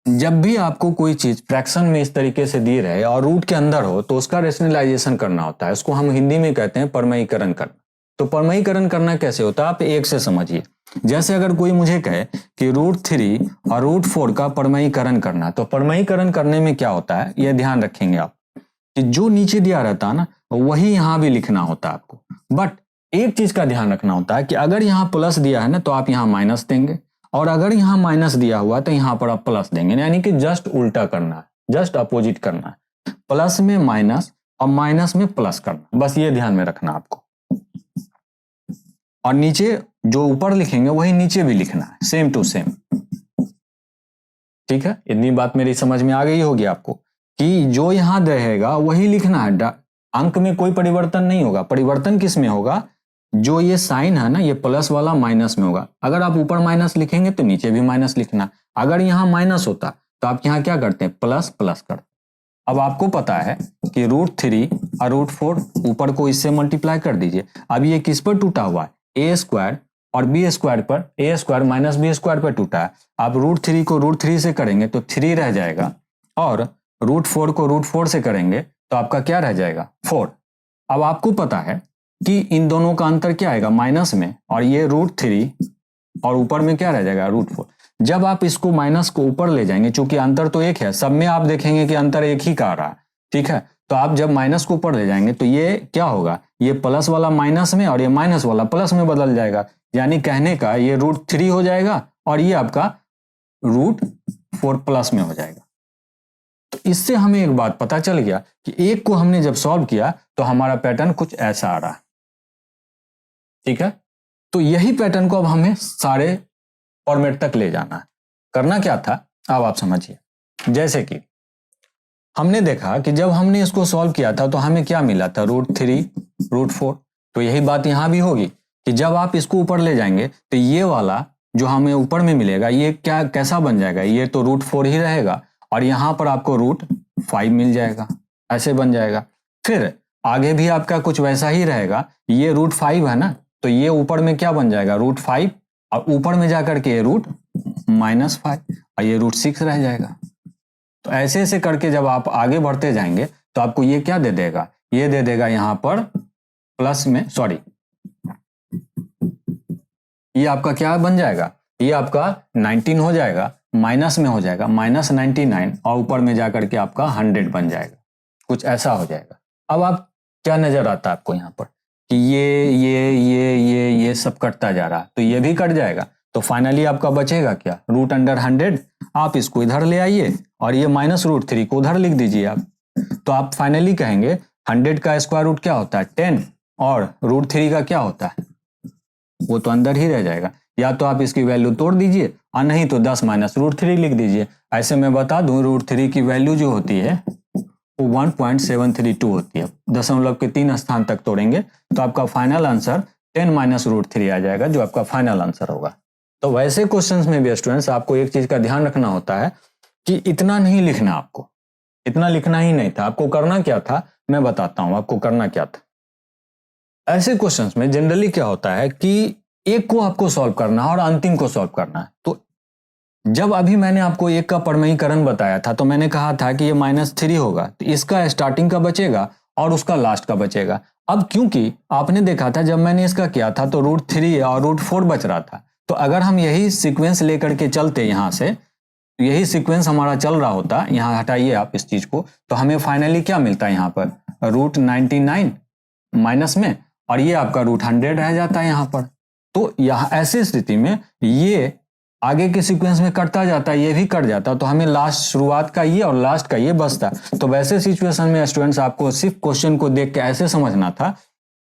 जब भी आपको कोई चीज फ्रैक्शन में इस तरीके से दी रहे और रूट के अंदर हो तो उसका रेशनलाइजेशन करना होता है। उसको हम हिंदी में कहते हैं परमयीकरण करना। तो परमयीकरण करना कैसे होता है, आप एक से समझिए। जैसे अगर कोई मुझे कहे कि √3 और √4 का परमयीकरण करना, तो परमयीकरण करने में क्या होता है, यह ध्यान रखेंगे आप कि जो नीचे दिया रहता है ना वही यहां भी लिखना होता है आपको। बट एक चीज का ध्यान रखना होता है कि अगर यहाँ प्लस दिया है ना तो आप यहाँ माइनस देंगे, और अगर यहाँ माइनस दिया हुआ तो यहाँ पर आप प्लस देंगे। यानी कि जस्ट उल्टा करना है, जस्ट अपोजिट करना है। प्लस में माइनस और माइनस में प्लस करना, बस ये ध्यान में रखना आपको। और नीचे जो ऊपर लिखेंगे वही नीचे भी लिखना है, सेम टू सेम। ठीक है, इतनी बात मेरी समझ में आ गई होगी आपको कि जो यहां रहेगा वही लिखना है। अंक में कोई परिवर्तन नहीं होगा। परिवर्तन किस में होगा, जो ये साइन है ना ये प्लस वाला माइनस में होगा। अगर आप ऊपर माइनस लिखेंगे तो नीचे भी माइनस लिखना। अगर यहाँ माइनस होता तो आप यहाँ क्या करते हैं, प्लस प्लस करते। अब आपको पता है कि √3 और √4 ऊपर को इससे मल्टीप्लाई कर दीजिए। अब ये किस पर टूटा हुआ है, a² और b² पर, a² माइनस b² पर टूटा है। आप √3 को √3 से करेंगे तो 3 रह जाएगा, और √4 को √4 से करेंगे तो आपका क्या रह जाएगा, 4। अब आपको पता है कि इन दोनों का अंतर क्या आएगा, माइनस में, और ये √3 और ऊपर में क्या रह जाएगा, √4। जब आप इसको माइनस को ऊपर ले जाएंगे, चूंकि अंतर तो एक है, सब में आप देखेंगे कि अंतर एक ही का आ रहा है। ठीक है, तो आप जब माइनस को ऊपर ले जाएंगे तो ये क्या होगा, ये प्लस वाला माइनस में और ये माइनस वाला प्लस में बदल जाएगा। यानी कहने का ये √3 हो जाएगा और ये आपका √4 प्लस में हो जाएगा। तो इससे हमें एक बात पता चल गया कि एक को हमने जब सॉल्व किया तो हमारा पैटर्न कुछ ऐसा आ रहा है। ठीक है, तो यही पैटर्न को अब हमें सारे फॉर्मेट तक ले जाना है। करना क्या था, अब आप समझिए। जैसे कि हमने देखा कि जब हमने इसको सॉल्व किया था तो हमें क्या मिला था, √3 √4। तो यही बात यहां भी होगी कि जब आप इसको ऊपर ले जाएंगे तो ये वाला जो हमें ऊपर में मिलेगा ये क्या कैसा बन जाएगा, ये तो √4 ही रहेगा, और यहां पर आपको √5 मिल जाएगा, ऐसे बन जाएगा। फिर आगे भी आपका कुछ वैसा ही रहेगा। ये √5 है ना, तो ये ऊपर में क्या बन जाएगा, √5, और ऊपर में जाकर के √-5 और ये √6 रह जाएगा। तो ऐसे ऐसे करके जब आप आगे बढ़ते जाएंगे तो आपको ये क्या दे देगा, ये दे देगा यहां पर प्लस में, सॉरी, ये आपका क्या बन जाएगा, ये आपका 19 हो जाएगा, माइनस में हो जाएगा -99, और ऊपर में जाकर के आपका 100 बन जाएगा, कुछ ऐसा हो जाएगा। अब आप क्या नजर आता है आपको यहाँ पर कि ये सब कटता जा रहा है, तो ये भी कट जाएगा। तो फाइनली आपका बचेगा क्या, √100। आप इसको इधर ले आइए और ये -√3 को उधर लिख दीजिए आप। तो आप फाइनली कहेंगे 100 का स्क्वायर रूट क्या होता है, 10, और √3 का क्या होता है, वो तो अंदर ही रह जाएगा। या तो आप इसकी वैल्यू तोड़ दीजिए, और नहीं तो 10 - √3 लिख दीजिए। ऐसे मैं बता दूं, √3 की वैल्यू जो होती है वो 1.732 होती है। दशमलव के 3 स्थान तक तोड़ेंगे तो आपका फाइनल आंसर 10 - √3 आ जाएगा, जो आपका फाइनल आंसर होगा। तो वैसे क्वेश्चंस में भी स्टूडेंट्स आपको एक चीज का ध्यान रखना होता है कि इतना नहीं लिखना, आपको इतना लिखना ही नहीं था। आपको करना क्या था, मैं बताता हूं आपको करना क्या था। ऐसे क्वेश्चंस में जनरली क्या होता है कि एक को आपको सॉल्व करना है और अंतिम को सॉल्व करना है। तो जब अभी मैंने आपको एक का परमहीकरण बताया था तो मैंने कहा था कि ये -3 होगा, तो इसका स्टार्टिंग का बचेगा और उसका लास्ट का बचेगा। अब क्योंकि आपने देखा था जब मैंने इसका किया था तो √3 और √4 बच रहा था, तो अगर हम यही सीक्वेंस लेकर के चलते यहाँ से, यही सीक्वेंस हमारा चल रहा होता, यहाँ हटाइए आप इस चीज को, तो हमें फाइनली क्या मिलता है यहाँ पर √99 माइनस में, और ये आपका √100 रह जाता है यहाँ पर। तो यहाँ ऐसी स्थिति में ये आगे के सीक्वेंस में कटता जाता है, ये भी कट जाता, तो हमें लास्ट शुरुआत का ये और लास्ट का ये बचता। तो वैसे सिचुएशन में स्टूडेंट्स आपको सिर्फ क्वेश्चन को देख के ऐसे समझना था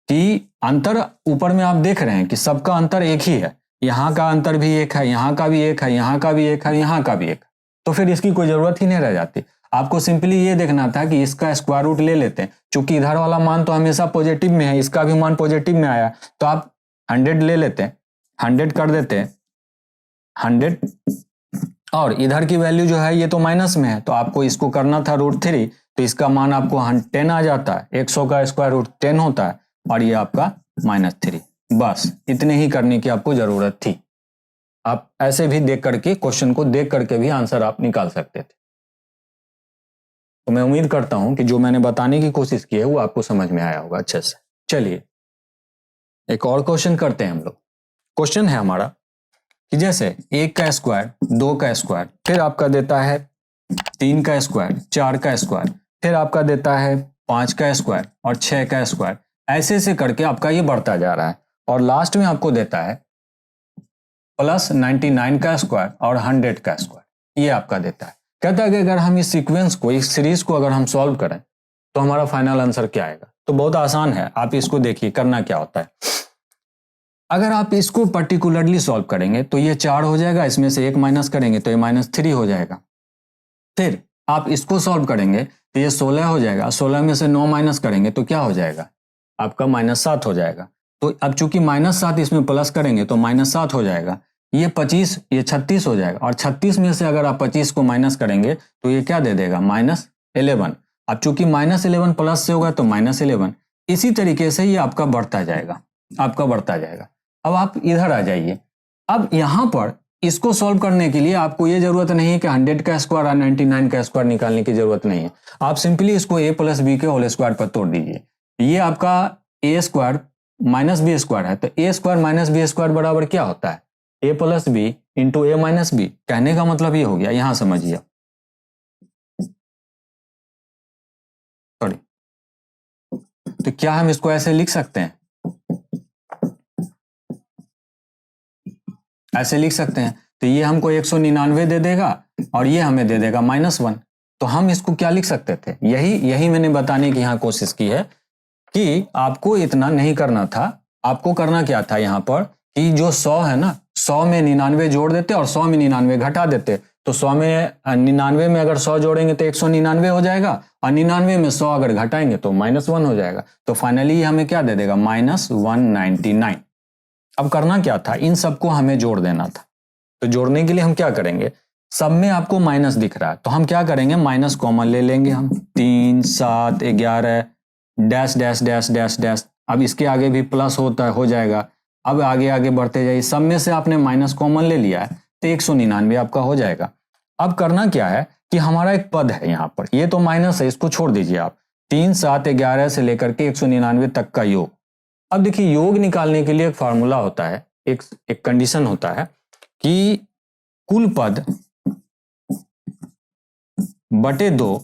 कि अंतर ऊपर में आप देख रहे हैं कि सबका अंतर एक ही है, यहाँ का अंतर भी एक है, यहाँ का भी एक है, यहाँ का भी एक है, यहाँ का भी एक, तो फिर इसकी कोई जरूरत ही नहीं रह जाती। आपको सिंपली ये देखना था कि इसका स्क्वायर रूट ले लेते हैं, चूंकि इधर वाला मान तो हमेशा पॉजिटिव में है, इसका भी मान पॉजिटिव में आया, तो आप 100 ले लेते हैं, 100 कर देते हैं 100, और इधर की वैल्यू जो है ये तो माइनस में है, तो आपको इसको करना था √3, तो इसका मान आपको 10 आ जाता है, 100 का स्क्वायर रूट 10 होता है, और ये आपका -3। बस इतने ही करने की आपको जरूरत थी। आप ऐसे भी देख करके, क्वेश्चन को देख करके भी आंसर आप निकाल सकते थे। तो मैं उम्मीद करता हूं कि जो मैंने बताने की कोशिश की है वो आपको समझ में आया होगा अच्छे से। चलिए एक और क्वेश्चन करते हैं हम लोग। क्वेश्चन है हमारा कि जैसे 1 का स्क्वायर, 2 का स्क्वायर, फिर आपका देता है 3 का स्क्वायर, 4 का स्क्वायर, फिर आपका देता है 5 का स्क्वायर और 6 का स्क्वायर, ऐसे ऐसे करके आपका ये बढ़ता जा रहा है, और लास्ट में आपको देता है +99 का स्क्वायर और 100 का स्क्वायर, ये आपका देता है। कहता है कि अगर हम इस सीक्वेंस को, इस सीरीज को अगर हम सॉल्व करें तो हमारा फाइनल आंसर क्या आएगा। तो बहुत आसान है, आप इसको देखिए करना क्या होता है। अगर आप इसको पर्टिकुलरली सॉल्व करेंगे तो ये 4 हो जाएगा, इसमें से 1 माइनस करेंगे तो ये -3 हो जाएगा। फिर आप इसको सॉल्व करेंगे तो ये 16 हो जाएगा, 16 में से 9 माइनस करेंगे तो क्या हो जाएगा, आपका -7 हो जाएगा। तो अब चूंकि -7 इसमें प्लस करेंगे तो -7 हो जाएगा, ये 25, ये 36 हो जाएगा, और 36 में से अगर आप 25 को माइनस करेंगे तो ये क्या दे देगा, -11। अब चूंकि -11 प्लस से होगा तो -11, इसी तरीके से ये आपका बढ़ता जाएगा, आपका बढ़ता जाएगा। अब आप इधर आ जाइए। अब यहाँ पर इसको सॉल्व करने के लिए आपको ये जरूरत नहीं है कि 100 का स्क्वायर और 99 का स्क्वायर निकालने की जरूरत नहीं है। आप सिंपली इसको a + b के होल स्क्वायर पर तोड़ दीजिए। ये आपका a² - b स्क्वायर है, तो a² - b स्क्वायर बराबर क्या होता है, a + b into a - b। कहने का मतलब ये हो गया, यहां समझिए, सॉरी, तो क्या हम इसको ऐसे लिख सकते हैं, ऐसे लिख सकते हैं, तो ये हमको 199 दे देगा और ये हमें दे देगा -1। तो हम इसको क्या लिख सकते थे, यही मैंने बताने की यहाँ कोशिश की है कि आपको इतना नहीं करना था। आपको करना क्या था यहाँ पर कि जो 100 है ना, 100 में 99 जोड़ देते और 100 में 99 घटा देते। तो 100 में 99 में अगर 100 जोड़ेंगे तो 199 हो जाएगा, और 99 में 100 अगर घटाएंगे तो -1 हो जाएगा। तो फाइनली हमें क्या दे देगा, -199। अब करना क्या था, इन सबको हमें जोड़ देना था। तो जोड़ने के लिए हम क्या करेंगे, सब में आपको माइनस दिख रहा है तो हम क्या करेंगे, माइनस कॉमन ले लेंगे हम। 3, 7, 11 dash dash dash dash dash, अब इसके आगे भी प्लस होता हो जाएगा। अब आगे आगे बढ़ते जाइए, सब में से आपने माइनस कॉमन ले लिया है तो 199 आपका हो जाएगा। अब करना क्या है कि हमारा एक पद है यहाँ पर, ये तो माइनस है, इसको छोड़ दीजिए आप। 3, 7, 11 से लेकर के 199 तक का योग। अब देखिए योग निकालने के लिए एक फार्मूला होता है, एक कंडीशन होता है कि कुल पद बटे 2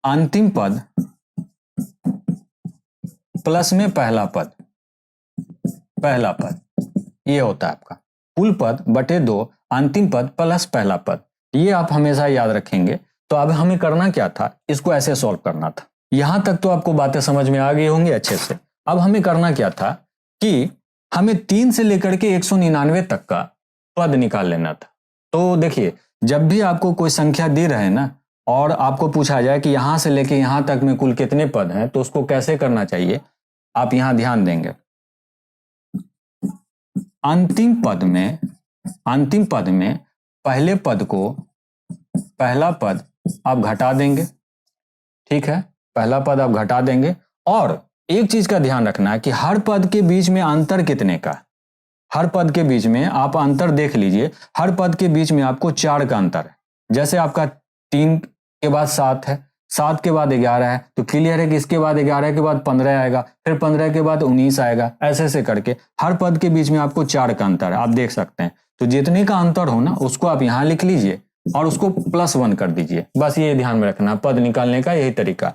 अंतिम पद प्लस में पहला पद, ये होता है आपका कुल पद बटे 2 अंतिम पद प्लस पहला पद। ये आप हमेशा याद रखेंगे। तो अब हमें करना क्या था, इसको ऐसे सॉल्व करना था। यहां तक तो आपको बातें समझ में आ गई होंगी अच्छे से। अब हमें करना क्या था कि हमें 3 से लेकर के 199 तक का पद निकाल लेना था। तो देखिए, जब भी आपको कोई संख्या दी रहे ना और आपको पूछा जाए कि यहां से लेके यहां तक में कुल कितने पद हैं, तो उसको कैसे करना चाहिए, आप यहां ध्यान देंगे। अंतिम पद में पहले पद को, पहला पद आप घटा देंगे, ठीक है, पहला पद आप घटा देंगे। और एक चीज का ध्यान रखना है कि हर पद के बीच में अंतर कितने का, हर पद के बीच में आप अंतर देख लीजिए, हर पद के बीच में आपको 4 का अंतर है। जैसे आपका 3 के बाद 7 है, 7 के बाद 11 है, तो क्लियर है कि इसके बाद 11 के बाद 15 आएगा, फिर 15 के बाद 19 आएगा, ऐसे ऐसे करके हर पद के बीच में आपको 4 का अंतर है, आप देख सकते हैं। तो जितने का अंतर हो ना उसको आप यहाँ लिख लीजिए और उसको +1 कर दीजिए। बस ये ध्यान में रखना, पद निकालने का यही तरीका।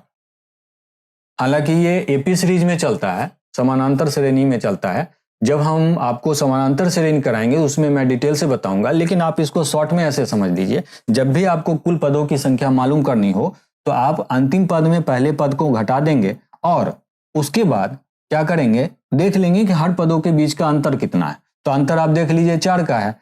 हालांकि ये एपी सीरीज में चलता है, समानांतर श्रेणी में चलता है। जब हम आपको समानांतर श्रेणी कराएंगे उसमें मैं डिटेल से बताऊंगा, लेकिन आप इसको शॉर्ट में ऐसे समझ लीजिए, जब भी आपको कुल पदों की संख्या मालूम करनी हो तो आप अंतिम पद में पहले पद को घटा देंगे और उसके बाद क्या करेंगे, देख लेंगे कि हर पदों के बीच का अंतर कितना है। तो अंतर आप देख लीजिए 4 का है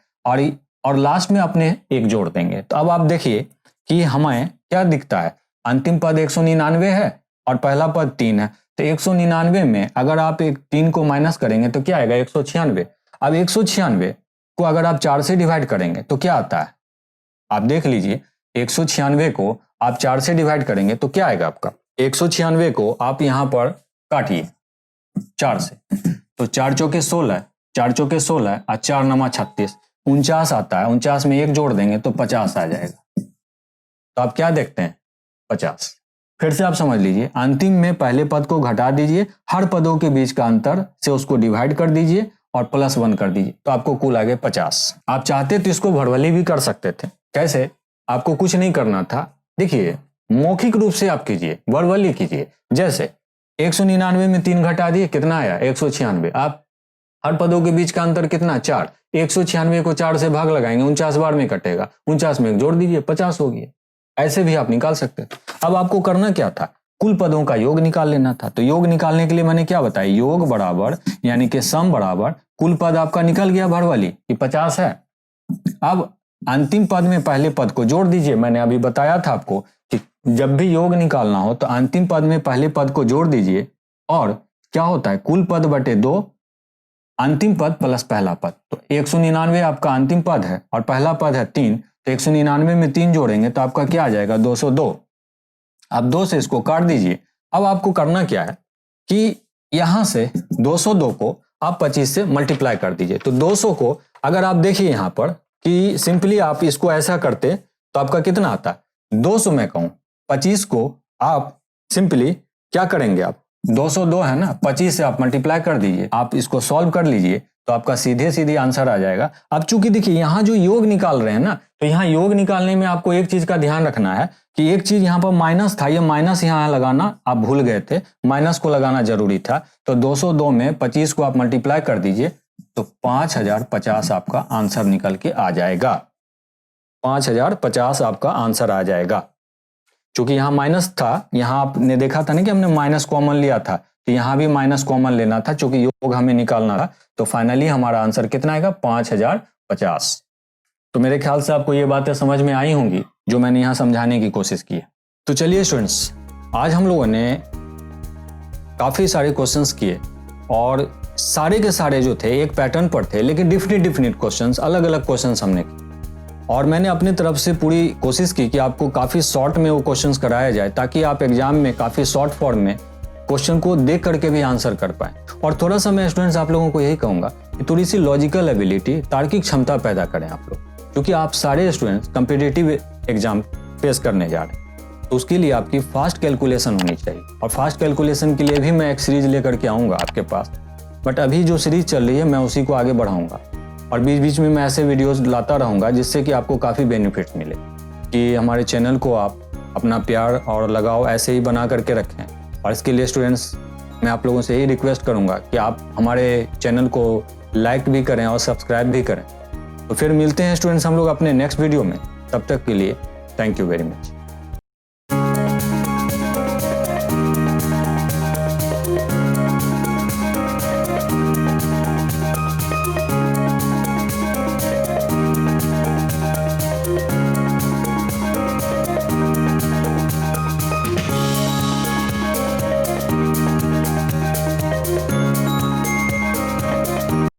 और लास्ट में अपने 1 जोड़ देंगे। तो अब आप देखिए कि हमें क्या दिखता है, अंतिम पद 199 है और पहला पद 3 है। तो 199 में अगर आप 3 को माइनस करेंगे तो क्या आएगा, 196। अब 196 को अगर आप 4 से डिवाइड करेंगे तो क्या आता है, आप देख लीजिए। 196 को आप 4 से डिवाइड करेंगे तो क्या आएगा आपका, 196 को आप यहां पर काटिए 4 से, तो 4 चौके 16, 4 चौके 16 और 4 नमा 36, 49 आता है। 49 में 1 जोड़ देंगे तो 50 आ जाएगा। तो आप क्या देखते हैं, 50। फिर से आप समझ लीजिए, अंतिम में पहले पद को घटा दीजिए, हर पदों के बीच का अंतर से उसको डिवाइड कर दीजिए और +1 कर दीजिए, तो आपको कुल आ गए 50। आप चाहते तो इसको भड़वली भी कर सकते थे। कैसे, आपको कुछ नहीं करना था, देखिए मौखिक रूप से आप कीजिए, भड़वली कीजिए। जैसे 199 में 3 घटा दिए, कितना आया, 196। आप हर पदों के बीच का अंतर कितना, 4। 196 को 4 से भाग लगाएंगे, 49 बार में कटेगा, 49 में 1 जोड़ दीजिए, 50 हो गया। ऐसे भी आप निकाल सकते थे। अब आपको करना क्या था, कुल पदों का योग निकाल लेना था। तो योग निकालने के लिए मैंने क्या बताया, योग बराबर यानी कि सम बराबर कुल पद आपका निकल गया भड़वली कि 50 है। अब अंतिम पद में पहले पद को जोड़ दीजिए। मैंने अभी बताया था आपको कि जब भी योग निकालना हो तो अंतिम पद में पहले पद को जोड़ दीजिए और क्या होता है, कुल पद बटे 2, अंतिम पद प्लस पहला पद। तो 199 आपका अंतिम पद है और पहला पद है 3, तो 199 में 3 जोड़ेंगे तो आपका क्या आ जाएगा, 202। अब 2 से इसको काट दीजिए। अब आपको करना क्या है कि यहां से 202 को आप 25 से मल्टीप्लाई कर दीजिए। तो 200 को अगर आप देखिए यहां पर कि सिंपली आप इसको ऐसा करते तो आपका कितना आता है, 200 में कहूं 25 को आप सिंपली क्या करेंगे, आप 202 है ना, 25 से आप मल्टीप्लाई कर दीजिए। आप इसको सॉल्व कर लीजिए तो आपका सीधे सीधे आंसर आ जाएगा। अब चूंकि देखिए यहाँ जो योग निकाल रहे हैं ना, तो यहाँ योग निकालने में आपको एक चीज का ध्यान रखना है कि एक चीज यहाँ पर माइनस था, ये माइनस यहाँ लगाना आप भूल गए थे, माइनस को लगाना जरूरी था। तो 202 में 25 को आप मल्टीप्लाई कर दीजिए तो 5050 आपका आंसर निकल के आ जाएगा। 5050 आपका आंसर आ जाएगा। चूंकि यहाँ माइनस था, यहाँ आपने देखा था ना कि हमने माइनस कॉमन लिया था, तो यहाँ भी माइनस कॉमन लेना था चूंकि योग हमें निकालना था। तो फाइनली हमारा आंसर कितना आएगा, 5050। तो मेरे ख्याल से आपको ये बातें समझ में आई होंगी जो मैंने यहाँ समझाने की कोशिश की है। तो चलिए स्टूडेंट्स, आज हम लोगों ने काफी सारे क्वेश्चंस किए और सारे के सारे जो थे एक पैटर्न पर थे, लेकिन डिफरेंट क्वेश्चंस, अलग अलग क्वेश्चंस हमने किए। और मैंने अपनी तरफ से पूरी कोशिश की कि आपको काफी शॉर्ट में वो क्वेश्चंस कराया जाए ताकि आप एग्जाम में काफी शॉर्ट फॉर्म में क्वेश्चन को देख करके भी आंसर कर पाए। और थोड़ा सा मैं स्टूडेंट्स आप लोगों को यही कहूंगा कि थोड़ी सी लॉजिकल एबिलिटी, तार्किक क्षमता पैदा करें आप लोग, क्योंकि आप सारे स्टूडेंट्स कॉम्पिटिटिव एग्जाम फेस करने जा रहे हैं। तो उसके लिए आपकी फास्ट कैलकुलेशन होनी चाहिए और फास्ट कैलकुलेशन के लिए भी मैं एक सीरीज लेकर के आऊँगा आपके पास। बट अभी जो सीरीज चल रही है मैं उसी को आगे बढ़ाऊँगा और बीच बीच में मैं ऐसे वीडियोस लाता रहूँगा जिससे कि आपको काफ़ी बेनिफिट मिले, कि हमारे चैनल को आप अपना प्यार और लगाव ऐसे ही बना करके रखें। और इसके लिए स्टूडेंट्स मैं आप लोगों से यही रिक्वेस्ट करूँगा कि आप हमारे चैनल को लाइक भी करें और सब्सक्राइब भी करें। तो फिर मिलते हैं स्टूडेंट्स हम लोग अपने नेक्स्ट वीडियो में। तब तक के लिए थैंक यू वेरी मच।